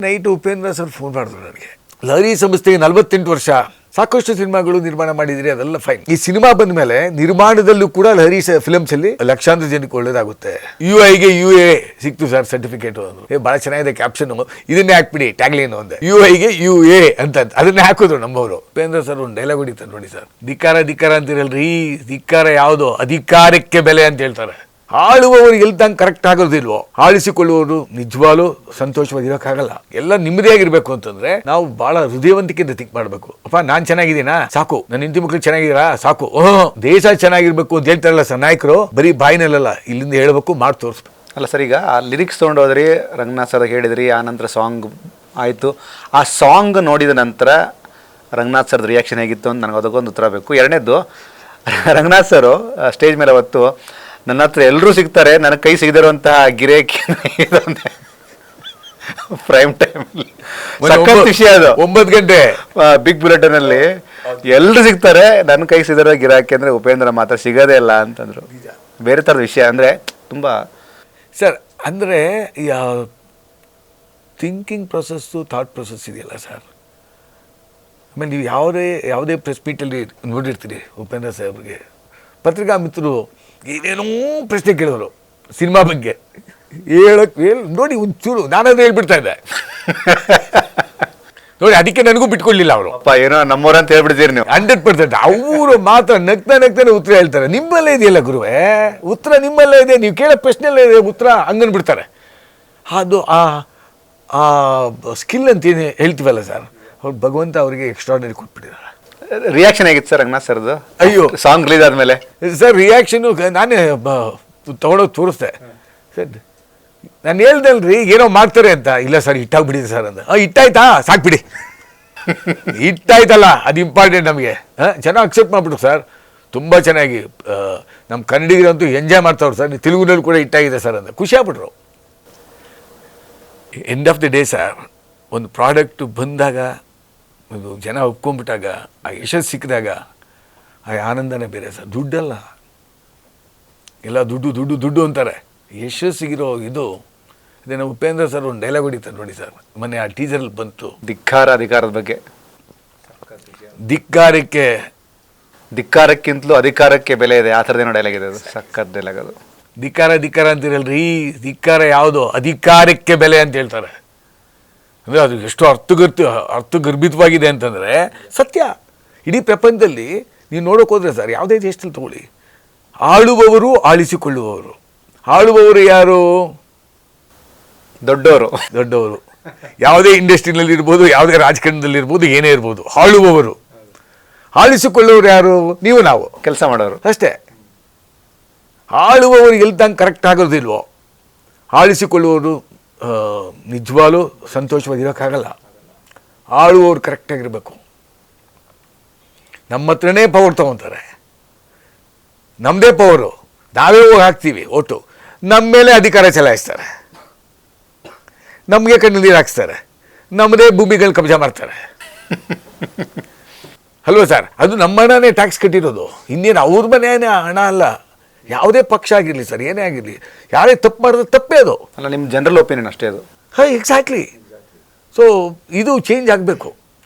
Night Upendra sir phone ಮಾಡಿದ್ರು ನನಗೆ. ಲಹರಿ ಸಂಸ್ಥೆಗೆ 48 ವರ್ಷ, ಸಾಕಷ್ಟು ಸಿನಿಮಾಗಳು ನಿರ್ಮಾಣ ಮಾಡಿದ್ರಿ, ಅದೆಲ್ಲ ಫೈನ್. ಈ ಸಿನಿಮಾ ಬಂದ ಮೇಲೆ ನಿರ್ಮಾಣದಲ್ಲೂ ಕೂಡ ಲಹರಿ ಫಿಲ್ಮ್ಸ್ ಅಲ್ಲಿ ಲಕ್ಷಾಂತರ ಜನಕ್ಕೆ ಒಳ್ಳೇದಾಗುತ್ತೆ. UIಗೆ UA ಸಿಕ್ತು ಸರ್ ಸರ್ಟಿಫಿಕೇಟ್ ಅಂದ್ರು. ಬಹಳ ಚೆನ್ನಾಗಿದೆ ಕ್ಯಾಪ್ಷನ್, ಇದನ್ನೇ ಹಾಕ್ಬಿಡಿ ಟ್ಯಾಗ್ಲೈನ್ ಒಂದೇ, UIಗೆ UA ಅಂತ ಅದನ್ನೇ ಹಾಕಿದ್ರು ನಮ್ಮವರು. ಉಪೇಂದ್ರ ಸರ್ ಒಂದು ಡೈಲಾಗ್ ಹೊಡಿತಾರೆ ನೋಡಿ ಸರ್, ಧಿಕ್ಕಾರ ಧಿಕ್ಕಾರ ಅಂತಿರಲ್ರಿ, ಧಿಕ್ಕಾರ ಯಾವುದು, ಅಧಿಕಾರಕ್ಕೆ ಬೆಲೆ ಅಂತ ಹೇಳ್ತಾರೆ. ಆಳುವವರು ಎಲ್ದಂಗೆ ಕರೆಕ್ಟ್ ಆಗೋದಿಲ್ವೋ, ಆಳಿಸಿಕೊಳ್ಳುವವರು ನಿಜವಾಗ್ಲೂ ಸಂತೋಷವಾಗಿರೋಕ್ಕಾಗಲ್ಲ. ಎಲ್ಲ ನೆಮ್ಮದಿಯಾಗಿರ್ಬೇಕು ಅಂತಂದ್ರೆ ನಾವು ಬಹಳ ಹೃದಯವಂತಿಕೆಯಿಂದ ಥಿಂಕ್ ಮಾಡಬೇಕು. ಅಪ್ಪ ನಾನ್ ಚೆನ್ನಾಗಿದ್ದೀನಾ ಸಾಕು, ನನ್ನ ಹೆಂಡತಿ ಮಕ್ಕಳು ಚೆನ್ನಾಗಿದ್ದೀರಾ ಸಾಕು, ದೇಶ ಚೆನ್ನಾಗಿರ್ಬೇಕು ಅಂತ ಹೇಳ್ತಾರಲ್ಲ ಸರ್ ನಾಯಕರು, ಬರೀ ಬಾಯಿನಲ್ಲ ಇಲ್ಲಿಂದ ಹೇಳ್ಬೇಕು, ಮಾಡಿ ತೋರಿಸ್ಬೇಕು. ಅಲ್ಲ ಸರ್, ಈಗ ಆ ಲಿರಿಕ್ಸ್ ತೊಗೊಂಡೋದ್ರಿ, ರಂಗನಾಥ್ ಸರ್ ಹೇಳಿದ್ರಿ, ಆ ನಂತರ ಸಾಂಗ್ ಆಯಿತು. ಆ ಸಾಂಗ್ ನೋಡಿದ ನಂತರ ರಂಗನಾಥ್ ಸರ್ದು ರಿಯಾಕ್ಷನ್ ಹೇಗಿತ್ತು ಅಂತ ನನಗೆ ಅದಕ್ಕೊಂದು ಉತ್ತರ ಬೇಕು. ಎರಡನೇದ್ದು, ರಂಗನಾಥ್ ಸರು ಸ್ಟೇಜ್ ಮೇಲೆ ಅವತ್ತು ನನ್ನ ಹತ್ರ ಎಲ್ಲರೂ ಸಿಗ್ತಾರೆ, ನನ್ನ ಕೈ ಸಿಗದಿರುವಂತಹ ಗಿರೇಕಿ ಪ್ರೈಮ್ ಟೈಮ್ ಸಖತ್ ವಿಷಯ ಅದು. 9 ಗಂಟೆ ಬಿಗ್ ಬುಲೆಟಿನ್ ಅಲ್ಲಿ ಎಲ್ಲರೂ ಸಿಗ್ತಾರೆ, ನನ್ನ ಕೈ ಸಿಗದಿರೋ ಗಿರಾಕಿ ಅಂದ್ರೆ ಉಪೇಂದ್ರ ಮಾತ್ರ ಸಿಗೋದೇ ಇಲ್ಲ ಅಂತಂದ್ರು. ಬೇರೆ ಥರದ ವಿಷಯ ಅಂದರೆ ತುಂಬ ಸರ್, ಅಂದರೆ ಥಿಂಕಿಂಗ್ ಪ್ರೊಸೆಸ್ಸು ಥಾಟ್ ಪ್ರೊಸೆಸ್ ಇದೆಯಲ್ಲ ಸರ್. ಆಮೇಲೆ ನೀವು ಯಾವುದೇ ಪ್ರೆಸ್ ಮೀಟಲ್ಲಿ ನೋಡಿರ್ತೀರಿ ಉಪೇಂದ್ರ ಸಾಹೇಬ್ರಿಗೆ ಪತ್ರಿಕಾ ಮಿತ್ರರು ಏನೇನೋ ಪ್ರಶ್ನೆ ಕೇಳೋರು ಸಿನಿಮಾ ಬಗ್ಗೆ, ನೋಡಿ ಒಂಚೂರು ನಾನಾದ್ರೂ ಹೇಳ್ಬಿಡ್ತಾ ಇದ್ದೆ ನೋಡಿ, ಅದಕ್ಕೆ ನನಗೂ ಬಿಟ್ಕೊಳ್ಳಿಲ್ಲ ಅವರು. ಅಪ್ಪ ಏನೋ ನಮ್ಮವ್ರಂತ ಹೇಳ್ಬಿಡ್ತೀರಿ ನೀವು. 100% ಅವರು ಮಾತ್ರ ನಗ್ತಾನೆ ಉತ್ತರ ಹೇಳ್ತಾರೆ. ನಿಮ್ಮಲ್ಲೇ ಇದೆಯಲ್ಲ ಗುರುವೇ ಉತ್ತರ, ನಿಮ್ಮಲ್ಲೇ ಇದೆ, ನೀವು ಕೇಳೋ ಪ್ರಶ್ನೆಯಲ್ಲೇ ಇದೆ ಉತ್ತರ, ಹಂಗನ್ಬಿಡ್ತಾರೆ. ಅದು ಆ ಸ್ಕಿಲ್ ಅಂತ ಏನು ಹೇಳ್ತೀವಲ್ಲ ಸರ್, ಅವ್ರು ಭಗವಂತ ಅವರಿಗೆ ಎಕ್ಸ್ಟ್ರಾರ್ಡಿನರಿ ಕೊಟ್ಬಿಟ್ಟಿದ್ದಾರೆ. ರಿಯಾಕ್ಷನ್ ಆಗಿತ್ತು ಸರ್ ರಂಗನಾಥ್ ಸರ್ದು? ಅಯ್ಯೋ, ಸಾಂಗ್ ರಿಲೀಸ್ ಆದಮೇಲೆ ಸರ್ ರಿಯಾಕ್ಷನು ನಾನೇ ತೊಗೊಂಡೋಗಿ ತೋರಿಸ್ದೆ ಸರ್. ನಾನು ಹೇಳ್ದಲ್ರಿ ಏನೋ ಮಾಡ್ತಾರೆ ಅಂತ. ಇಲ್ಲ ಸರ್ ಹಿಟ್ಟಾಗ್ಬಿಟ್ಟಿದೆ ಸರ್ ಅಂತ. ಹಿಟ್ಟಾಯ್ತಾ ಸಾಕ್ಬಿಡಿ ಹಿಟ್ಟಾಯ್ತಲ್ಲ ಅದು ಇಂಪಾರ್ಟೆಂಟ್ ನಮಗೆ. ಚೆನ್ನಾಗಿ ಅಕ್ಸೆಪ್ಟ್ ಮಾಡಿಬಿಟ್ರು ಸರ್, ತುಂಬ ಚೆನ್ನಾಗಿ. ನಮ್ಮ ಕನ್ನಡಿಗರಂತೂ ಎಂಜಾಯ್ ಮಾಡ್ತಾವ್ರು ಸರ್, ನೀವು ತೆಲುಗುನಲ್ಲಿ ಕೂಡ ಹಿಟ್ಟಾಗಿದೆ ಸರ್ ಅಂತ ಖುಷಿ ಆಗ್ಬಿಟ್ರು. End of the day sir, ಒಂದು ಪ್ರಾಡಕ್ಟ್ ಬಂದಾಗ, ಒಂದು ಜನ ಒಪ್ಕೊಂಡ್ಬಿಟ್ಟಾಗ, ಆ ಯಶಸ್ಸು ಸಿಕ್ಕಿದಾಗ ಆ ಆನಂದನೇ ಬೇರೆ ಸರ್. ದುಡ್ಡಲ್ಲ, ಎಲ್ಲ ದುಡ್ಡು ದುಡ್ಡು ದುಡ್ಡು ಅಂತಾರೆ. ಯಶಸ್ಸಿಗಿರೋ ಇದು ಇದೇನೋ ಉಪೇಂದ್ರ ಸರ್ ಒಂದು ಡೈಲಾಗ್ ಹೊಡಿತಾರೆ ನೋಡಿ ಸರ್, ಮೊನ್ನೆ ಆ ಟೀಸರಲ್ಲಿ ಬಂತು, ಅಧಿಕಾರದ ಬಗ್ಗೆ. ಧಿಕ್ಕಾರಕ್ಕಿಂತಲೂ ಅಧಿಕಾರಕ್ಕೆ ಬೆಲೆ ಇದೆ, ಆ ಥರದ್ದೇನೋ ಡೈಲಾಗ್ ಇದೆ, ಅದು ಸಖತ್ ಡೈಲಾಗ್ ಅದು. ಧಿಕ್ಕಾರ ಅಂತಿರಲ್ರಿ, ಧಿಕ್ಕಾರ ಯಾವುದು, ಅಧಿಕಾರಕ್ಕೆ ಬೆಲೆ ಅಂತ ಹೇಳ್ತಾರೆ. ಅಂದರೆ ಅದು ಎಷ್ಟು ಅರ್ಥಗರ್ಭಿತವಾಗಿದೆ ಅಂತಂದರೆ ಸತ್ಯ. ಇಡೀ ಪ್ರಪಂಚದಲ್ಲಿ ನೀವು ನೋಡೋಕೆ ಹೋದರೆ ಸರ್, ಯಾವುದೇ ದೇಶದಲ್ಲಿ ತಗೊಳ್ಳಿ, ಆಳುವವರು ಆಳಿಸಿಕೊಳ್ಳುವವರು. ಆಳುವವರು ಯಾರು? ದೊಡ್ಡವರು. ಯಾವುದೇ ಇಂಡಸ್ಟ್ರಿನಲ್ಲಿ ಇರ್ಬೋದು, ಯಾವುದೇ ರಾಜಕಾರಣದಲ್ಲಿರ್ಬೋದು, ಏನೇ ಇರ್ಬೋದು, ಆಳುವವರು. ಆಳಿಸಿಕೊಳ್ಳುವವರು ಯಾರು? ನೀವು ನಾವು ಕೆಲಸ ಮಾಡೋರು ಅಷ್ಟೇ. ಆಳುವವರು ಎಲ್ದಂಗೆ ಕರೆಕ್ಟ್ ಆಗೋದಿಲ್ವೋ, ಆಳಿಸಿಕೊಳ್ಳುವವರು ನಿಜವಾಗ್ಲೂ ಸಂತೋಷವಾಗಿರೋಕ್ಕಾಗಲ್ಲ. ಆಳುವವರು ಕರೆಕ್ಟಾಗಿರಬೇಕು. ನಮ್ಮ ಹತ್ರನೇ ಪವರ್ ತೊಗೊತಾರೆ, ನಮ್ಮದೇ ಪವರು, ನಾವೇ ಹೋಗಿ ಹಾಕ್ತೀವಿ ಓಟು, ನಮ್ಮ ಮೇಲೆ ಅಧಿಕಾರ ಚಲಾಯಿಸ್ತಾರೆ, ನಮಗೆ ಕಣ್ಣು ನೀರು ಹಾಕ್ಸ್ತಾರೆ, ನಮ್ಮದೇ ಭೂಮಿಗಳು ಕಬ್ಜಾ ಮಾಡ್ತಾರೆ ಅಲ್ವಾ ಸರ್? ಅದು ನಮ್ಮ ಹಣನೇ ಟ್ಯಾಕ್ಸ್ ಕಟ್ಟಿರೋದು, ಇನ್ನೇನು ಅವ್ರ ಮನೆಯೇ ಹಣ ಅಲ್ಲ. ಯಾವುದೇ ಪಕ್ಷ ಆಗಿರಲಿ ಸರ್, ಏನೇ ಆಗಿರಲಿ, ಯಾರೇ ತಪ್ಪು ಮಾಡಿದ್ರೆ ತಪ್ಪೇ ಅದು ಅಲ್ಲ, ನಿಮ್ಮ ಜನರಲ್ ಒಪಿನಿಯನ್ ಅಷ್ಟೇ ಅದು. ಎಕ್ಸಾಕ್ಟ್ಲಿ. ಸೊ ಇದು ಚೇಂಜ್ ಆಗಬೇಕು.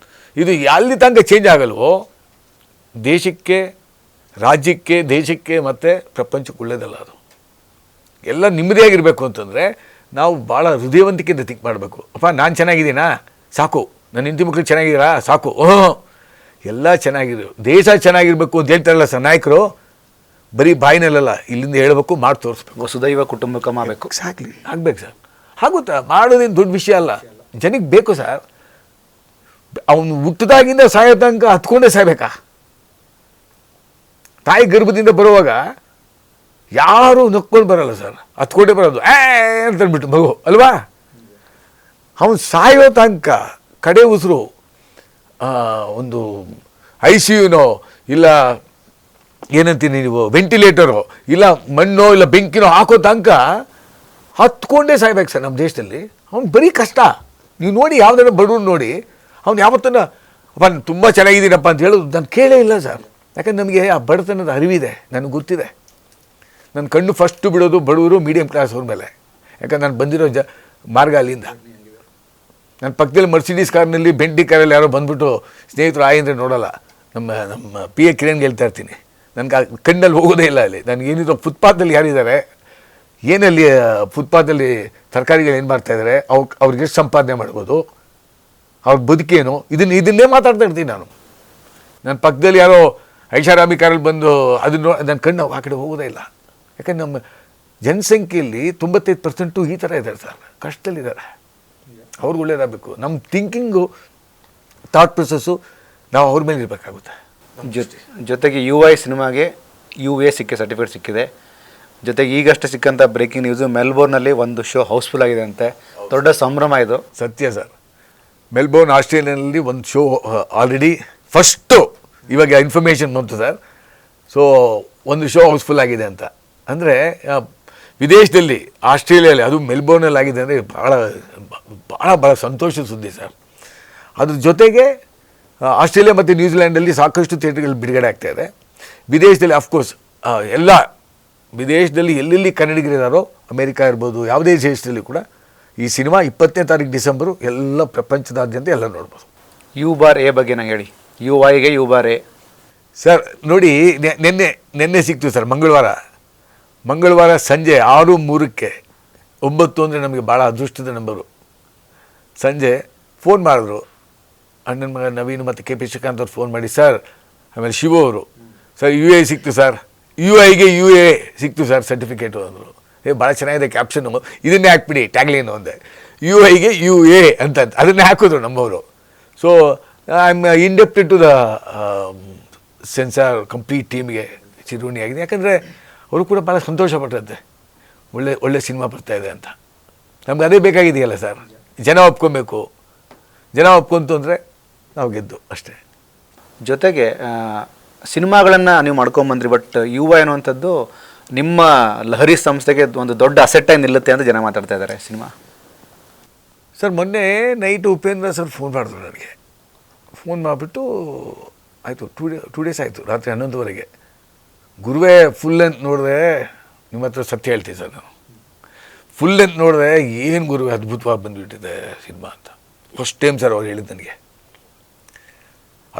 ಇದು ಎಲ್ಲಿ ತನಕ ಚೇಂಜ್ ಆಗಲ್ವೋ ದೇಶಕ್ಕೆ, ರಾಜ್ಯಕ್ಕೆ, ದೇಶಕ್ಕೆ ಮತ್ತು ಪ್ರಪಂಚಕ್ಕೆ ಒಳ್ಳೇದಲ್ಲ ಅದು. ಎಲ್ಲ ನೆಮ್ಮದಿಯಾಗಿರಬೇಕು ಅಂತಂದರೆ ನಾವು ಭಾಳ ಹೃದಯವಂತಿಕೆಯಿಂದ ಥಿಂಕ್ ಮಾಡಬೇಕು. ಅಪ್ಪ ನಾನು ಚೆನ್ನಾಗಿದ್ದೀನಾ ಸಾಕು, ನನ್ನ ಹೆಂಡತಿ ಮಕ್ಕಳು ಚೆನ್ನಾಗಿದ್ದೀರಾ ಸಾಕು, ಎಲ್ಲ ಚೆನ್ನಾಗಿರೋ, ದೇಶ ಚೆನ್ನಾಗಿರ್ಬೇಕು ಅಂತ ಹೇಳ್ತಾರಲ್ಲ ಸರ್ ನಾಯಕರು, ಬರೀ ಬಾಯಿನಲ್ಲ ಇಲ್ಲಿಂದ ಹೇಳ್ಬೇಕು, ಮಾಡಿ ತೋರಿಸ್ಬೇಕು. ವಸುದೈವ ಕುಟುಂಬಕಂ ಆಗಬೇಕು. ಎಕ್ಸಾಕ್ಟ್ಲಿ, ಆಗ್ಬೇಕು ಸರ್. ಆಗುತ್ತಾ? ಮಾಡೋದೇನು ದೊಡ್ಡ ವಿಷಯ ಅಲ್ಲ, ಜನಕ್ಕೆ ಬೇಕು ಸರ್. ಅವನು ಹುಟ್ಟಿದಾಗಿಂದ ಸಾಯೋ ತನಕ ಹತ್ಕೊಂಡೇ ಸಾಯ್ಬೇಕಾ? ತಾಯಿ ಗರ್ಭದಿಂದ ಬರುವಾಗ ಯಾರೂ ನಕ್ಕೊಂಡು ಬರಲ್ಲ ಸರ್, ಹತ್ಕೊಂಡೇ ಬರೋದು ಅಂತಂದ್ಬಿಟ್ಟು ಮಗು ಅಲ್ವಾ? ಅವನು ಸಾಯೋ ತನಕ ಕಡೆ ಉಸಿರು ಒಂದು ICUನೋ ಇಲ್ಲ ಏನಂತೀನಿ ನೀವು ವೆಂಟಿಲೇಟರೋ ಇಲ್ಲ ಮಣ್ಣೋ ಇಲ್ಲ ಬೆಂಕಿನೋ ಹಾಕೋ ತನಕ ಹತ್ಕೊಂಡೇ ಸಾಯ್ಬೇಕು ಸರ್ ನಮ್ಮ ದೇಶದಲ್ಲಿ. ಅವ್ನು ಬರೀ ಕಷ್ಟ. ನೀವು ನೋಡಿ, ಯಾವುದಾದ್ರು ಬಡವ್ರು ನೋಡಿ, ಅವ್ನು ಯಾವತ್ತನ್ನ ಅಪ್ಪ ತುಂಬ ಚೆನ್ನಾಗಿದ್ದೀನಪ್ಪ ಅಂತ ಹೇಳೋದು ನಾನು ಕೇಳೇ ಇಲ್ಲ ಸರ್. ಯಾಕಂದ್ರೆ ನಮಗೆ ಆ ಬಡತನದ ಅರಿವಿದೆ, ನನಗೆ ಗೊತ್ತಿದೆ. ನನ್ನ ಕಣ್ಣು ಫಸ್ಟು ಬಿಡೋದು ಬಡವರು ಮೀಡಿಯಮ್ ಕ್ಲಾಸ್ ಅವ್ರ ಮೇಲೆ. ಯಾಕಂದ್ರೆ ನಾನು ಬಂದಿರೋ ಮಾರ್ಗ ಅಲ್ಲಿಂದ. ನನ್ನ ಪಕ್ಕದಲ್ಲಿ ಮರ್ಸಿಡೀಸ್ ಕಾರ್ನಲ್ಲಿ ಬೆಂಟಿ ಕಾರಲ್ಲಿ ಯಾರೋ ಬಂದ್ಬಿಟ್ಟು ಸ್ನೇಹಿತರು ಆಯಿ ಅಂದರೆ ನೋಡೋಲ್ಲ. ನಮ್ಮ ಪಿ ಎ ಕಿರಣ್ಗೆ ಹೇಳ್ತಾ ಇರ್ತೀನಿ, ನನಗೆ ಕಣ್ಣಲ್ಲಿ ಹೋಗೋದೇ ಇಲ್ಲ ಅಲ್ಲಿ. ನನಗೇನಿದ್ರು ಫುಟ್ಪಾತಲ್ಲಿ ಯಾರಿದ್ದಾರೆ, ಏನಲ್ಲಿ ಫುಟ್ಪಾತಲ್ಲಿ ತರಕಾರಿಗಳು ಏನು ಮಾಡ್ತಾಯಿದ್ದಾರೆ, ಅವ್ರಿಗೆ ಎಷ್ಟು ಸಂಪಾದನೆ ಮಾಡ್ಬೋದು, ಅವ್ರ ಬದುಕೇನು, ಇದನ್ನೇ ಮಾತಾಡ್ತಾ ಇರ್ತೀನಿ ನಾನು. ನನ್ನ ಪಕ್ಕದಲ್ಲಿ ಯಾರೋ ಐಷಾರಾಮಿ ಕಾರಲ್ಲಿ ಬಂದು ಅದನ್ನು ನನ್ನ ಕಣ್ಣು ಆ ಕಡೆ ಹೋಗೋದೇ ಇಲ್ಲ. ಯಾಕಂದ್ರೆ ನಮ್ಮ ಜನಸಂಖ್ಯೆಯಲ್ಲಿ 95% ಈ ಥರ ಇದ್ದಾರೆ ಸರ್, ಕಷ್ಟದಲ್ಲಿದ್ದಾರೆ. ಅವ್ರಿಗೆ ಒಳ್ಳೇದಾಗಬೇಕು. ನಮ್ಮ ಥಿಂಕಿಂಗು, ಥಾಟ್ ಪ್ರೊಸೆಸ್ಸು ನಾವು ಅವ್ರ ಮೇಲೆ ಇರಬೇಕಾಗುತ್ತೆ. ಜೊತೆಗೆ UI ಸಿನಿಮಾಗೆ UA ಸರ್ಟಿಫಿಕೇಟ್ ಸಿಕ್ಕಿದೆ. ಜೊತೆಗೆ ಈಗಷ್ಟೇ ಸಿಕ್ಕಂಥ ಬ್ರೇಕಿಂಗ್ ನ್ಯೂಸು, ಮೆಲ್ಬೋರ್ನಲ್ಲಿ ಒಂದು ಶೋ ಹೌಸ್ಫುಲ್ ಆಗಿದೆ ಅಂತೆ. ದೊಡ್ಡ ಸಂಭ್ರಮ ಇದು. ಸತ್ಯ ಸರ್. ಮೆಲ್ಬೋರ್ನ್ ಆಸ್ಟ್ರೇಲಿಯಾನಲ್ಲಿ ಒಂದು ಶೋ ಆಲ್ರೆಡಿ ಫಸ್ಟು ಇವಾಗ ಇನ್ಫಾರ್ಮೇಷನ್ ಬಂತು ಸರ್. ಸೊ ಒಂದು ಶೋ ಹೌಸ್ಫುಲ್ ಆಗಿದೆ ಅಂತ. ಅಂದರೆ ವಿದೇಶದಲ್ಲಿ, ಆಸ್ಟ್ರೇಲಿಯಲ್ಲಿ, ಅದು ಮೆಲ್ಬೋರ್ನಲ್ಲಿ ಆಗಿದೆ ಅಂದರೆ ಭಾಳ ಭಾಳ ಭಾಳ ಸಂತೋಷದ ಸುದ್ದಿ ಸರ್. ಅದ್ರ ಜೊತೆಗೆ ಆಸ್ಟ್ರೇಲಿಯಾ ಮತ್ತು ನ್ಯೂಜಿಲ್ಯಾಂಡಲ್ಲಿ ಸಾಕಷ್ಟು ಥಿಯೇಟರ್ಗಳು ಬಿಡುಗಡೆ ಆಗ್ತಾಯಿದೆ. ವಿದೇಶದಲ್ಲಿ ಅಫ್ಕೋರ್ಸ್ ಎಲ್ಲ ವಿದೇಶದಲ್ಲಿ ಎಲ್ಲೆಲ್ಲಿ ಕನ್ನಡಿಗರಿದ್ದಾರೋ, ಅಮೇರಿಕಾ ಇರ್ಬೋದು, ಯಾವುದೇ ದೇಶದಲ್ಲಿ ಕೂಡ ಈ ಸಿನಿಮಾ 20ನೇ ತಾರೀಕು ಡಿಸೆಂಬರು ಎಲ್ಲ ಪ್ರಪಂಚದಾದ್ಯಂತ ಎಲ್ಲ ನೋಡ್ಬೋದು. U/A ಬಗ್ಗೆ ನಾನು ಹೇಳಿ. UIಗೆ U/A ಸರ್ ನೋಡಿ, ನೆನ್ನೆ ಸಿಕ್ತು ಸರ್. ಮಂಗಳವಾರ ಸಂಜೆ 6:03 9 ಅಂದರೆ ನಮಗೆ ಭಾಳ ಅದೃಷ್ಟದ ನಂಬರು. ಸಂಜೆ ಫೋನ್ ಮಾಡಿದ್ರು ಅಣ್ಣನ ಮಗ ನವೀನ್ ಮತ್ತು KP ಶ್ರೀಕಾಂತ್ ಅವ್ರು ಫೋನ್ ಮಾಡಿ, ಸರ್, ಆಮೇಲೆ ಶಿವು ಅವರು, ಸರ್ UA ಸಿಕ್ತು ಸರ್, UIಗೆ UA ಸಿಕ್ತು ಸರ್ ಸರ್ಟಿಫಿಕೇಟು ಅಂದರು. ಭಾಳ ಚೆನ್ನಾಗಿದೆ ಕ್ಯಾಪ್ಷನ್ನು, ಇದನ್ನೇ ಹಾಕ್ಬಿಡಿ ಟ್ಯಾಗ್ಲೈನು ಅಂದೆ. UIಗೆ UA ಅಂತ ಅದನ್ನೇ ಹಾಕಿದ್ರು ನಮ್ಮವರು. So I am indebted to the censor complete ಟೀಮ್ಗೆ ಚಿರುಣಿಯಾಗಿದೆ. ಯಾಕಂದರೆ ಅವರು ಕೂಡ ಭಾಳ ಸಂತೋಷಪಟ್ಟಂತೆ, ಒಳ್ಳೆ ಸಿನಿಮಾ ಬರ್ತಾಯಿದೆ ಅಂತ. ನಮ್ಗೆ ಅದೇ ಬೇಕಾಗಿದೆಯಲ್ಲ ಸರ್, ಜನ ಒಪ್ಕೊಬೇಕು. ಜನ ಒಪ್ಕೊಂತು ಅಂದರೆ ನಾವು ಗೆದ್ದು ಅಷ್ಟೇ. ಜೊತೆಗೆ ಸಿನಿಮಾಗಳನ್ನು ನೀವು ಮಾಡ್ಕೊಂಬಂದ್ರಿ, ಬಟ್ UI ಅನ್ನುವಂಥದ್ದು ನಿಮ್ಮ ಲಹರಿ ಸಂಸ್ಥೆಗೆ ಒಂದು ದೊಡ್ಡ ಅಸೆಟ್ಟಾಗಿ ನಿಲ್ಲುತ್ತೆ ಅಂತ ಜನ ಮಾತಾಡ್ತಾ ಇದ್ದಾರೆ. ಸಿನಿಮಾ ಸರ್ ಮೊನ್ನೆ ನೈಟು ಉಪೇಂದ್ರ ಸರ್ ಫೋನ್ ಮಾಡಿದ್ರು ನನಗೆ. ಫೋನ್ ಮಾಡಿಬಿಟ್ಟು ಆಯಿತು, ಟೂ ಡೇಸ್ ಆಯಿತು, ರಾತ್ರಿ 11:00 ಗುರುವೇ ಫುಲ್ ಲೆಂತ್ ನೋಡಿದೆ, ನಿಮ್ಮ ಹತ್ರ ಸತ್ಯ ಹೇಳ್ತೀನಿ ಸರ್, ನಾನು ಫುಲ್ ಲೆಂತ್ ನೋಡಿದೆ, ಏನು ಗುರುವೇ ಅದ್ಭುತವಾಗಿ ಬಂದುಬಿಟ್ಟಿದೆ ಸಿನಿಮಾ ಅಂತ. ಫಸ್ಟ್ ಟೈಮ್ ಸರ್ ಅವ್ರು ಹೇಳಿದ್ದು ನನಗೆ.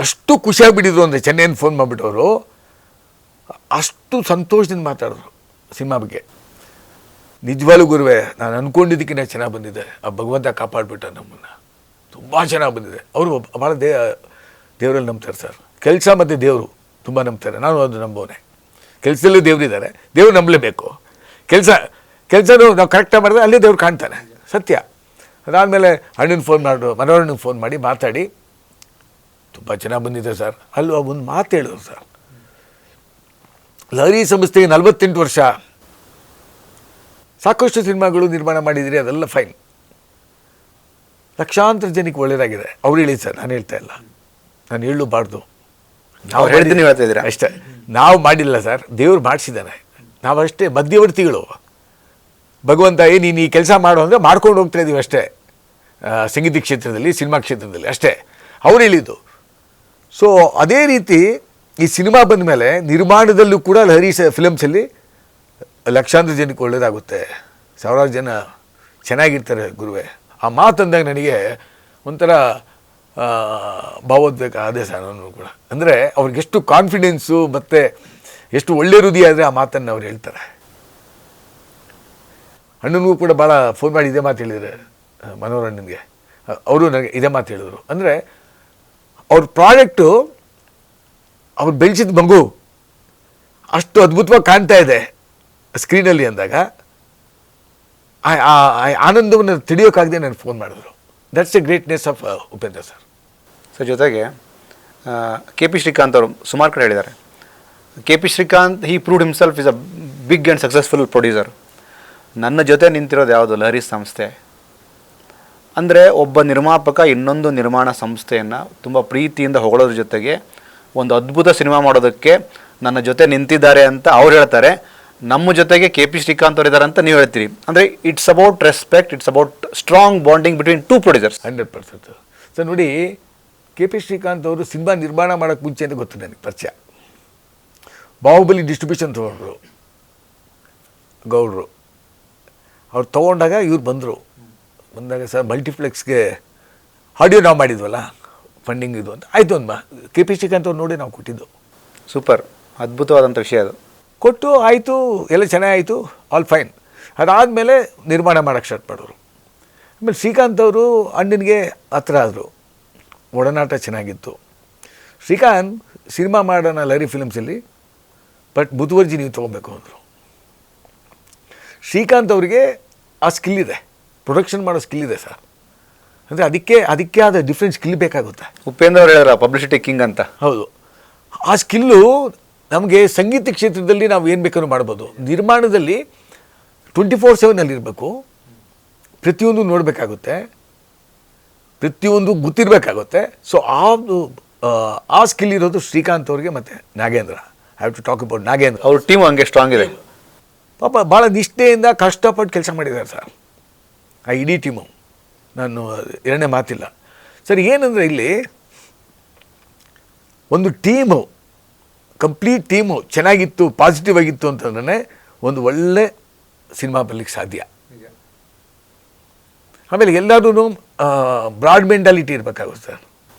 ಅಷ್ಟು ಖುಷಿಯಾಗಿಬಿಟ್ಟಿದ್ರು ಅಂದರೆ, ಚೆನ್ನೈನ ಫೋನ್ ಮಾಡಿಬಿಟ್ಟು ಅವರು ಅಷ್ಟು ಸಂತೋಷದಿಂದ ಮಾತಾಡಿದ್ರು ಸಿನಿಮಾ ಬಗ್ಗೆ. ನಿಜವಾಗ್ಲೂ ಗುರುವೇ, ನಾನು ಅಂದ್ಕೊಂಡಿದ್ದಕ್ಕಿಂತ ಚೆನ್ನಾಗಿ ಬಂದಿದೆ, ಆ ಭಗವಂತ ಕಾಪಾಡಿಬಿಟ್ಟ ನಮ್ಮನ್ನು, ತುಂಬ ಚೆನ್ನಾಗಿ ಬಂದಿದೆ. ಅವರು ಭಾಳ ದೇವರಲ್ಲಿ ನಂಬ್ತಾರೆ ಸರ್. ಕೆಲಸ ಮತ್ತು ದೇವರು ತುಂಬ ನಂಬ್ತಾರೆ. ನಾನು ಅದು ನಂಬೋನೆ. ಕೆಲಸದಲ್ಲೂ ದೇವರಿದ್ದಾರೆ, ದೇವ್ರು ನಂಬಲೇಬೇಕು. ಕೆಲಸನೂ ನಾವು ಕರೆಕ್ಟಾಗಿ ಮಾಡಿದ್ರೆ ಅಲ್ಲೇ ದೇವ್ರು ಕಾಣ್ತಾನೆ, ಸತ್ಯ. ಅದಾದಮೇಲೆ ಮನೋಹರನಿಗೆ ಫೋನ್ ಮಾಡಿ ಮಾತಾಡಿ, ತುಂಬ ಚೆನ್ನಾಗಿ ಬಂದಿದೆ ಸರ್. ಅಲ್ಲೂ ಒಂದು ಮಾತು ಹೇಳಿದ್ರು ಸರ್, ಲಹರಿ ಸಂಸ್ಥೆಗೆ 48 ವರ್ಷ, ಸಾಕಷ್ಟು ಸಿನಿಮಾಗಳು ನಿರ್ಮಾಣ ಮಾಡಿದಿರಿ, ಅದೆಲ್ಲ ಫೈನ್, ಲಕ್ಷಾಂತರ ಜನಕ್ಕೆ ಒಳ್ಳೆಯದಾಗಿದೆ. ಅವ್ರು ಹೇಳಿ ಸರ್, ನಾನು ಹೇಳ್ತಾ ಇಲ್ಲ, ನಾನು ಹೇಳಬಾರ್ದು. ನಾವು ಹೇಳ್ತೀನಿ, ಹೇಳ್ತಾ ಇದ್ದೀರಾ ಅಷ್ಟೇ. ನಾವು ಮಾಡಿಲ್ಲ ಸರ್, ದೇವ್ರು ಮಾಡಿಸಿದ್ದಾನೆ. ನಾವಷ್ಟೇ ಮಧ್ಯವರ್ತಿಗಳು. ಭಗವಂತ ನೀನು ಈ ಕೆಲಸ ಮಾಡು ಅಂದರೆ ಮಾಡ್ಕೊಂಡು ಹೋಗ್ತಾ ಇದ್ದೀವಿ ಅಷ್ಟೇ. ಸಂಗೀತ ಕ್ಷೇತ್ರದಲ್ಲಿ, ಸಿನಿಮಾ ಕ್ಷೇತ್ರದಲ್ಲಿ ಅಷ್ಟೇ ಅವ್ರು ಹೇಳಿದ್ದು. ಸೊ ಅದೇ ರೀತಿ ಈ ಸಿನಿಮಾ ಬಂದ ಮೇಲೆ ನಿರ್ಮಾಣದಲ್ಲೂ ಕೂಡ ಲಹರಿ ಫಿಲಮ್ಸಲ್ಲಿ ಲಕ್ಷಾಂತರ ಜನಕ್ಕೆ ಒಳ್ಳೆಯದಾಗುತ್ತೆ, ಸಾವಿರಾರು ಜನ ಚೆನ್ನಾಗಿರ್ತಾರೆ ಗುರುವೇ. ಆ ಮಾತಂದಾಗ ನನಗೆ ಒಂಥರ ಭಾವೋದ್ವೇಗ ಅದೇ ಸರ್. ನಾನು ಕೂಡ ಅಂದರೆ ಅವ್ರಿಗೆಷ್ಟು ಕಾನ್ಫಿಡೆನ್ಸು ಮತ್ತು ಎಷ್ಟು ಒಳ್ಳೆ ಹೃದಯ ಆದರೆ ಆ ಮಾತನ್ನು ಅವ್ರು ಹೇಳ್ತಾರೆ. ಅಣ್ಣನಿಗೂ ಕೂಡ ಭಾಳ ಫೋನ್ ಮಾಡಿ ಇದೇ ಮಾತು ಹೇಳಿದರೆ, ಮನೋಹರಣ್ಣನಿಗೆ ಅವರು ನನಗೆ ಇದೇ ಮಾತು ಹೇಳಿದರು. ಅಂದರೆ ಅವ್ರ ಪ್ರಾಡಕ್ಟು ಅವ್ರು ಬೆಳೆಸಿದ ಮಗು ಅಷ್ಟು ಅದ್ಭುತವಾಗಿ ಕಾಣ್ತಾ ಇದೆ ಸ್ಕ್ರೀನಲ್ಲಿ ಅಂದಾಗ ಆನಂದವನ್ನು ತಿಳಿಯೋಕ್ಕಾಗದೆ ನನಗೆ ಫೋನ್ ಮಾಡಿದ್ರು. That's a greatness of Upendra sir. Sir ಜೊತೆಗೆ KP ಶ್ರೀಕಾಂತ್ ಅವರು ಸುಮಾರು ಕಡೆ ಹೇಳಿದ್ದಾರೆ, KP Srikanth he proved himself is a big and successful producer. ನನ್ನ ಜೊತೆ ನಿಂತಿರೋದು ಯಾವುದು? ಲಹರಿ ಸಂಸ್ಥೆ. ಅಂದರೆ ಒಬ್ಬ ನಿರ್ಮಾಪಕ ಇನ್ನೊಂದು ನಿರ್ಮಾಣ ಸಂಸ್ಥೆಯನ್ನು ತುಂಬ ಪ್ರೀತಿಯಿಂದ ಹೊಗಳೋದ್ರ ಜೊತೆಗೆ ಒಂದು ಅದ್ಭುತ ಸಿನಿಮಾ ಮಾಡೋದಕ್ಕೆ ನನ್ನ ಜೊತೆ ನಿಂತಿದ್ದಾರೆ ಅಂತ ಅವ್ರು ಹೇಳ್ತಾರೆ. ನಮ್ಮ ಜೊತೆಗೆ KP ಶ್ರೀಕಾಂತ್ ಅವರು ಇದ್ದಾರೆ ಅಂತ ನೀವು ಹೇಳ್ತೀರಿ. ಅಂದರೆ it's about respect, it's about strong bonding between two producers. 100%. Sir ನೋಡಿ, KP ಶ್ರೀಕಾಂತ್ ಅವರು ಸಿನಿಮಾ ನಿರ್ಮಾಣ ಮಾಡೋಕ್ಕೆ ಮುಂಚೆ ಅಂತ ಗೊತ್ತು ನನಗೆ ಪರಿಚಯ. ಬಾಹುಬಲಿ ಡಿಸ್ಟ್ರಿಬ್ಯೂಷನ್ ತೊಗೊಂಡ್ರು ಗೌಡ್ರು. ಅವ್ರು ತೊಗೊಂಡಾಗ ಇವ್ರು ಬಂದಾಗ ಸರ್ ಮಲ್ಟಿಪ್ಲೆಕ್ಸ್ಗೆ ಆಡಿಯೋ ನಾವು ಮಾಡಿದ್ವಲ್ಲ ಫಂಡಿಂಗ್ ಇದು ಅಂತ ಆಯಿತು ಅಂದ ಕೆ ಪಿ ಶ್ರೀಕಾಂತ್ ಅವ್ರು ನೋಡಿ ನಾವು ಕೊಟ್ಟಿದ್ದು. ಸೂಪರ್, ಅದ್ಭುತವಾದಂಥ ವಿಷಯ ಅದು. ಕೊಟ್ಟು ಆಯಿತು, ಎಲ್ಲ ಚೆನ್ನಾಗಾಯಿತು, ಆಲ್ ಫೈನ್. ಅದಾದಮೇಲೆ ನಿರ್ಮಾಣ ಮಾಡೋಕ್ಕೆ ಸ್ಟಾರ್ಟ್ ಮಾಡೋರು. ಆಮೇಲೆ ಶ್ರೀಕಾಂತ್ ಅವರು ಅಣ್ಣನಿಗೆ ಹತ್ರ ಆದರು, ಒಡನಾಟ ಚೆನ್ನಾಗಿತ್ತು. ಶ್ರೀಕಾಂತ್ ಸಿನಿಮಾ ಮಾಡೋಣ ಲಹರಿ ಫಿಲ್ಮ್ಸಲ್ಲಿ, ಬಟ್ ಮುತುವರ್ಜಿ ನೀವು ತೊಗೊಬೇಕು ಅಂದರು. ಶ್ರೀಕಾಂತ್ ಅವರಿಗೆ ಆ ಸ್ಕಿಲ್ ಇದೆ, ಪ್ರೊಡಕ್ಷನ್ ಮಾಡೋ ಸ್ಕಿಲ್ ಇದೆ ಸರ್. ಅಂದರೆ ಅದಕ್ಕೆ ಆದ ಡಿಫ್ರೆಂಟ್ ಸ್ಕಿಲ್ ಬೇಕಾಗುತ್ತೆ. ಉಪೇಂದ್ರ ಅವ್ರು ಹೇಳಿದ್ರ ಪಬ್ಲಿಸಿಟಿ ಕಿಂಗ್ ಅಂತ. ಹೌದು, ಆ ಸ್ಕಿಲ್ಲು ನಮಗೆ ಸಂಗೀತ ಕ್ಷೇತ್ರದಲ್ಲಿ ನಾವು ಏನು ಬೇಕಾದ್ರೂ ಮಾಡ್ಬೋದು. ನಿರ್ಮಾಣದಲ್ಲಿ 24/7 ಇರಬೇಕು, ಪ್ರತಿಯೊಂದು ನೋಡಬೇಕಾಗುತ್ತೆ, ಪ್ರತಿಯೊಂದು ಗೊತ್ತಿರಬೇಕಾಗುತ್ತೆ. ಸೊ ಆ ಸ್ಕಿಲ್ ಇರೋದು ಶ್ರೀಕಾಂತ್ ಅವ್ರಿಗೆ ಮತ್ತು Nagendra. I have to talk about Nagendra. ಅವ್ರ ಟೀಮ್ ಹಂಗೆ ಸ್ಟ್ರಾಂಗ್ ಇದೆ ಪಾಪ, ಭಾಳ ನಿಷ್ಠೆಯಿಂದ ಕಷ್ಟಪಟ್ಟು ಕೆಲಸ ಮಾಡಿದ್ದಾರೆ ಸರ್ ಆ ಇಡೀ ಟೀಮು. ನಾನು ಎರಡನೇ ಮಾತಿಲ್ಲ ಸರ್. ಏನಂದರೆ ಇಲ್ಲಿ ಒಂದು ಟೀಮು, ಕಂಪ್ಲೀಟ್ ಟೀಮು ಚೆನ್ನಾಗಿತ್ತು, ಪಾಸಿಟಿವ್ ಆಗಿತ್ತು ಅಂತಂದ್ರೆ ಒಂದು ಒಳ್ಳೆ ಸಿನಿಮಾ ಬರಲಿಕ್ಕೆ ಸಾಧ್ಯ. ಆಮೇಲೆ ಎಲ್ಲರೂ ಬ್ರಾಡ್ ಮೆಂಟಾಲಿಟಿ ಇರಬೇಕಾಗುತ್ತೆ ಸರ್,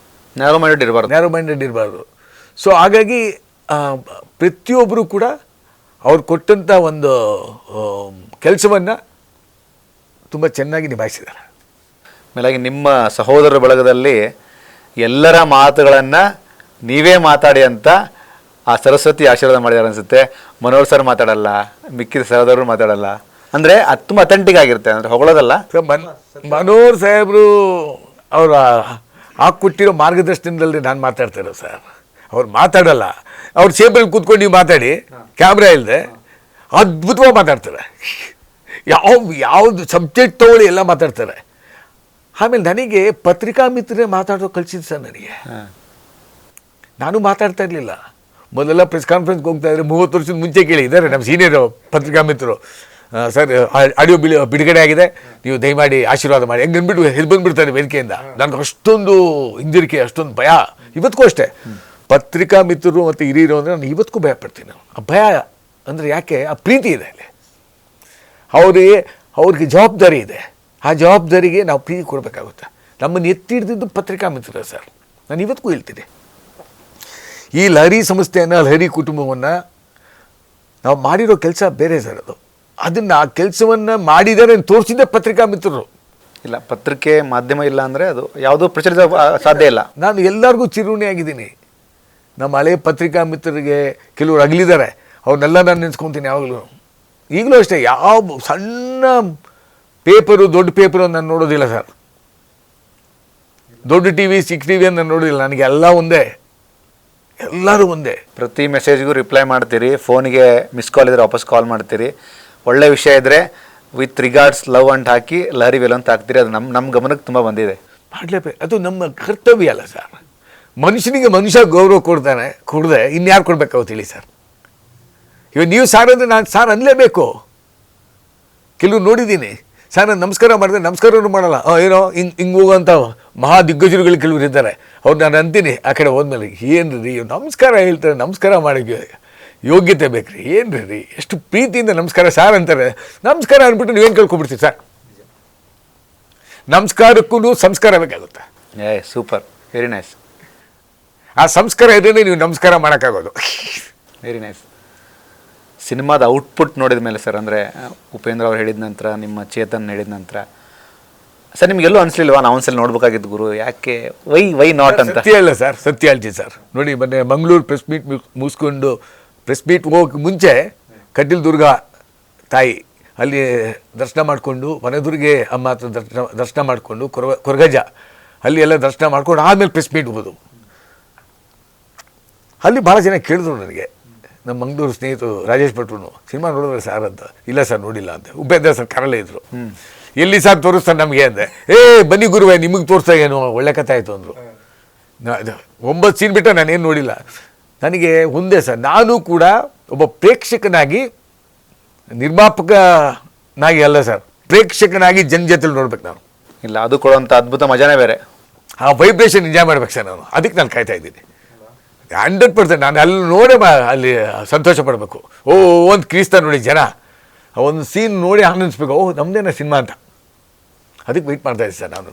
ನ್ಯಾರೋ ಮೈಂಡೆಡ್ ಇರಬಾರ್ದು. ಸೊ ಹಾಗಾಗಿ ಪ್ರತಿಯೊಬ್ಬರು ಕೂಡ ಅವ್ರು ಕೊಟ್ಟಂಥ ಒಂದು ಕೆಲಸವನ್ನು ತುಂಬ ಚೆನ್ನಾಗಿ ನಿಭಾಯಿಸಿದ್ದಾರೆ. ಮೇಲಾಗಿ ನಿಮ್ಮ ಸಹೋದರ ಬಳಗದಲ್ಲಿ ಎಲ್ಲರ ಮಾತುಗಳನ್ನು ನೀವೇ ಮಾತಾಡಿ ಅಂತ ಆ ಸರಸ್ವತಿ ಆಶೀರ್ವಾದ ಮಾಡಿದ್ದಾರೆ ಅನಿಸುತ್ತೆ. ಮನೋಹರ್ ಸರ್ ಮಾತಾಡಲ್ಲ, ಮಿಕ್ಕಿದ ಸಹೋದರರು ಮಾತಾಡಲ್ಲ. ಅಂದರೆ ಅದು ತುಂಬ ಅಥೆಂಟಿಕ್ ಆಗಿರುತ್ತೆ, ಅಂದರೆ ಹೊಗಳೋದಲ್ಲ. ಮನೋಹರ್ ಸಾಹೇಬರು ಅವರ ಕೊಟ್ಟಿರೋ ಮಾರ್ಗದರ್ಶನದಲ್ಲಿ ನಾನು ಮಾತಾಡ್ತಾ ಇರೋ ಸರ್. ಅವ್ರು ಮಾತಾಡಲ್ಲ, ಅವ್ರ ಚೇಂಬರಲ್ಲಿ ಕೂತ್ಕೊಂಡು ನೀವು ಮಾತಾಡಿ, ಕ್ಯಾಮ್ರಾ ಇಲ್ಲದೆ ಅದ್ಭುತವಾಗಿ ಮಾತಾಡ್ತಾರೆ. ಯಾವುದು ಸಬ್ಜೆಕ್ಟ್ ತಗೊಳ್ಳಿ ಎಲ್ಲ ಮಾತಾಡ್ತಾರೆ. ಆಮೇಲೆ ನನಗೆ ಪತ್ರಿಕಾ ಮಿತ್ರರೇ ಮಾತಾಡೋ ಕಳಿಸಿದ್ದು ಸರ್ ನನಗೆ. ನಾನು ಮಾತಾಡ್ತಾ ಇರಲಿಲ್ಲ. ಮೊದಲೆಲ್ಲ ಪ್ರೆಸ್ ಕಾನ್ಫರೆನ್ಸ್ಗೆ ಹೋಗ್ತಾ ಇದ್ರೆ 30 ವರ್ಷದ ಮುಂಚೆ ಕೇಳಿ, ಇದ್ದಾರೆ ನಮ್ಮ ಸೀನಿಯರು ಪತ್ರಿಕಾ ಮಿತ್ರರು, ಸರ್ ಆಡಿಯೋ ಬಿಡುಗಡೆ ಆಗಿದೆ, ನೀವು ದಯಮಾಡಿ ಆಶೀರ್ವಾದ ಮಾಡಿ ಹೆಂಗೆ ಅಂದ್ಬಿಟ್ಟು ಹೆದ್ದು ಬಂದುಬಿಡ್ತಾರೆ ವೇದಿಕೆಯಿಂದ. ನನಗೆ ಅಷ್ಟೊಂದು ಹಿಂಜರಿಕೆ, ಅಷ್ಟೊಂದು ಭಯ. ಇವತ್ತಿಗೂ ಅಷ್ಟೇ, ಪತ್ರಿಕಾ ಮಿತ್ರರು ಮತ್ತು ಹಿರಿಯರು ಅಂದರೆ ನಾನು ಇವತ್ತಿಗೂ ಭಯ ಪಡ್ತೀನಿ. ನಾನು ಆ ಭಯ ಅಂದರೆ ಯಾಕೆ, ಆ ಪ್ರೀತಿ ಇದೆ ಅಲ್ಲಿ. ಅವ್ರಿಗೆ ಜವಾಬ್ದಾರಿ ಇದೆ. ಆ ಜವಾಬ್ದಾರಿಗೆ ನಾವು ಪ್ರೀತಿ ಕೊಡಬೇಕಾಗುತ್ತೆ. ನಮ್ಮನ್ನು ಎತ್ತಿ ಹಿಡಿದಿದ್ದು ಪತ್ರಿಕಾ ಮಿತ್ರರು ಸರ್. ನಾನು ಇವತ್ತಿಗೂ ಹೇಳ್ತೀನಿ, ಈ ಲಹರಿ ಸಂಸ್ಥೆಯನ್ನು, ಲಹರಿ ಕುಟುಂಬವನ್ನು ನಾವು ಮಾಡಿರೋ ಕೆಲಸ ಬೇರೆ ಸರ್. ಅದನ್ನು ಆ ಕೆಲಸವನ್ನು ಮಾಡಿದರೆ ತೋರಿಸಿದ್ದೆ ಪತ್ರಿಕಾ ಮಿತ್ರರು. ಇಲ್ಲ, ಪತ್ರಿಕೆ ಮಾಧ್ಯಮ ಇಲ್ಲ ಅಂದರೆ ಅದು ಯಾವುದೂ ಪ್ರಚಲಿತ ಸಾಧ್ಯ ಇಲ್ಲ. ನಾನು ಎಲ್ಲರಿಗೂ ಚಿರುಣಿ ಆಗಿದ್ದೀನಿ. ನಮ್ಮ ಹಳೆ ಪತ್ರಿಕಾ ಮಿತ್ರರಿಗೆ ಕೆಲವರು ಅಗಲಿದ್ದಾರೆ, ಅವ್ರನ್ನೆಲ್ಲ ನಾನು ನೆನೆಸ್ಕೊತೀನಿ ಯಾವಾಗಲೂ. ಈಗಲೂ ಅಷ್ಟೇ, ಯಾವ ಸಣ್ಣ ಪೇಪರು, ದೊಡ್ಡ ಪೇಪರು ನಾನು ನೋಡೋದಿಲ್ಲ ಸರ್. ದೊಡ್ಡ ಟಿ ವಿ, ಚಿಕ್ಕ ಟಿ ವಿ ಅಂತ ನಾನು ನೋಡೋದಿಲ್ಲ. ನನಗೆ ಎಲ್ಲ ಒಂದೇ, ಎಲ್ಲರೂ ಒಂದೇ. ಪ್ರತಿ ಮೆಸೇಜ್ಗೂ ರಿಪ್ಲೈ ಮಾಡ್ತೀರಿ, ಫೋನಿಗೆ ಮಿಸ್ ಕಾಲ್ ಇದ್ದರೆ ವಾಪಸ್ ಕಾಲ್ ಮಾಡ್ತೀರಿ, ಒಳ್ಳೆ ವಿಷಯ ಇದ್ದರೆ ವಿತ್ ರಿಗಾರ್ಡ್ಸ್ ಲವ್ ಅಂತ ಹಾಕಿ ಲಹರಿ ವೆಲ್ ಅಂತ ಹಾಕ್ತೀರಿ. ಅದು ನಮ್ಮ ಗಮನಕ್ಕೆ ತುಂಬ ಬಂದಿದೆ. ಮಾಡಲೇಬೇಕು, ಅದು ನಮ್ಮ ಕರ್ತವ್ಯ ಅಲ್ಲ ಸರ್. ಮನುಷ್ಯನಿಗೆ ಮನುಷ್ಯ ಗೌರವ ಕೊಡದೆ ಇನ್ಯಾರು ಕೊಡಬೇಕಾಗುತ್ತೆ ಹೇಳಿ ಸರ್. ಇವಾಗ ನೀವು ಸಾರ್ ಅಂದರೆ ನಾನು ಸಾರ್ ಅನ್ನಲೇಬೇಕು. ಕೆಲವು ನೋಡಿದ್ದೀನಿ, ಸರ್ ನಾನು ನಮಸ್ಕಾರ ಮಾಡಿದ್ರೆ ನಮಸ್ಕಾರನೂ ಮಾಡಲ್ಲ. ಏನೋ ಹಿಂಗೆ ಹೋಗೋಂಥ ಮಹಾ ದಿಗ್ಗಜರುಗಳು ಕೆಲವರು ಇದ್ದಾರೆ, ಅವ್ರು ನಾನು ಅಂತೀನಿ ಆ ಕಡೆ ಹೋದ್ಮೇಲೆ, ಏನು ರೀ ನಮಸ್ಕಾರ ಹೇಳ್ತಾರೆ, ನಮಸ್ಕಾರ ಮಾಡೋಕ್ಕೆ ಯೋಗ್ಯತೆ ಬೇಕ್ರಿ, ಏನು ರೀ ಎಷ್ಟು ಪ್ರೀತಿಯಿಂದ ನಮಸ್ಕಾರ ಸಾರ್ ಅಂತಾರೆ. ನಮಸ್ಕಾರ ಅಂದ್ಬಿಟ್ಟು ನೀವೇನು ಕೇಳ್ಕೊಬಿಡ್ತೀವಿ ಸರ್. ನಮಸ್ಕಾರಕ್ಕೂ ಸಂಸ್ಕಾರ ಬೇಕಾಗುತ್ತೆ. Super, very nice. ಆ ಸಂಸ್ಕಾರ ಇದ್ದರೆ ನೀವು ನಮಸ್ಕಾರ ಮಾಡೋಕ್ಕಾಗೋದು. Very nice. ಸಿನಿಮಾದ ಔಟ್ಪುಟ್ ನೋಡಿದ ಮೇಲೆ ಸರ್, ಅಂದರೆ ಉಪೇಂದ್ರ ಅವ್ರು ಹೇಳಿದ ನಂತರ, ನಿಮ್ಮ ಚೇತನ್ ಹೇಳಿದ ನಂತರ ಸರ್, ನಿಮಗೆಲ್ಲೂ ಅನಿಸ್ಲಿಲ್ವಾ ನಾವು ಒಂದ್ಸಲ ನೋಡ್ಬೇಕಾಗಿದ್ದು ಗುರು, ಯಾಕೆ ವೈ ನಾಟ್ ಅಂತ? ಸತ್ಯ ಅಲ್ಲ ಸರ್, ಸತ್ಯ ಹೇಳ್ತೀನಿ ಸರ್. ನೋಡಿ, ಮೊನ್ನೆ ಮಂಗಳೂರು ಪ್ರೆಸ್ ಮೀಟ್ ಮುಗಿಸ್ಕೊಂಡು ಪ್ರೆಸ್ ಮೀಟ್ ಹೋಗೋಕ್ಕೆ ಮುಂಚೆ ಕಟೀಲ್ ದುರ್ಗಾ ತಾಯಿ ಅಲ್ಲಿ ದರ್ಶನ ಮಾಡಿಕೊಂಡು, ವನದುರ್ಗೆ ಅಮ್ಮ ಹತ್ರ ದರ್ಶನ ಮಾಡಿಕೊಂಡು, ಕೊರಗಜ ಅಲ್ಲಿ ಎಲ್ಲ ದರ್ಶನ ಮಾಡ್ಕೊಂಡು ಆದಮೇಲೆ ಪ್ರೆಸ್ ಮೀಟ್ ಹೋಗೋದು. ಅಲ್ಲಿ ಭಾಳ ಜನ ಕೇಳಿದ್ರು ನನಗೆ, ನಮ್ಮ ಮಂಗಳೂರು ಸ್ನೇಹಿತರು ರಾಜೇಶ್ ಭಟ್ರು, ಸಿನಿಮಾ ನೋಡಿದ್ರೆ ಸರ್ ಅಂತ. ಇಲ್ಲ ಸರ್ ನೋಡಿಲ್ಲ ಅಂತ. ಉಪೇಂದ್ರ ಸರ್ ಕರಲೇ ಇದ್ರು. ಎಲ್ಲಿ ಸರ್ ತೋರಿಸ್ತಾರೆ ನಮಗೆ ಅಂದೆ. ಬನ್ನಿ ಗುರುವೇ ನಿಮಗೆ ತೋರಿಸ್ತಾ ಏನು, ಒಳ್ಳೆ ಕಥೆ ಆಯಿತು ಅಂದರು. 9 ಸೀನ್ ಬಿಟ್ಟರೆ ನಾನೇನು ನೋಡಿಲ್ಲ. ನನಗೆ ಒಂದೇ ಸರ್, ನಾನು ಕೂಡ ಒಬ್ಬ ಪ್ರೇಕ್ಷಕನಾಗಿ, ನಿರ್ಮಾಪಕನಾಗಿ ಅಲ್ಲ ಸರ್, ಪ್ರೇಕ್ಷಕನಾಗಿ ಜೊತೆಲಿ ನೋಡ್ಬೇಕು ನಾನು. ಇಲ್ಲ, ಅದು ಕೊಡುವಂಥ ಅದ್ಭುತ ಮಜಾನೇ ಬೇರೆ. ಆ ವೈಬ್ರೇಷನ್ ಎಂಜಾಯ್ ಮಾಡ್ಬೇಕು ಸರ್ ನಾನು. ಅದಕ್ಕೆ ನಾನು ಕಾಯ್ತಾ ಇದ್ದೀನಿ 100%. ನಾನು ಅಲ್ಲಿ ನೋಡೇ ಅಲ್ಲಿ ಸಂತೋಷ ಪಡಬೇಕು. ಒಂದು ಕ್ರಿಸ್ತ ನೋಡಿ ಜನ, ಒಂದು ಸೀನ್ ನೋಡಿ ಆನಂದಿಸ್ಬೇಕು, ನಮ್ಮದೇನ ಸಿನಿಮಾ ಅಂತ. ಅದಕ್ಕೆ ವೆಯ್ಟ್ ಮಾಡ್ತಾ ಇದ್ದೀನಿ ಸರ್ ನಾನು.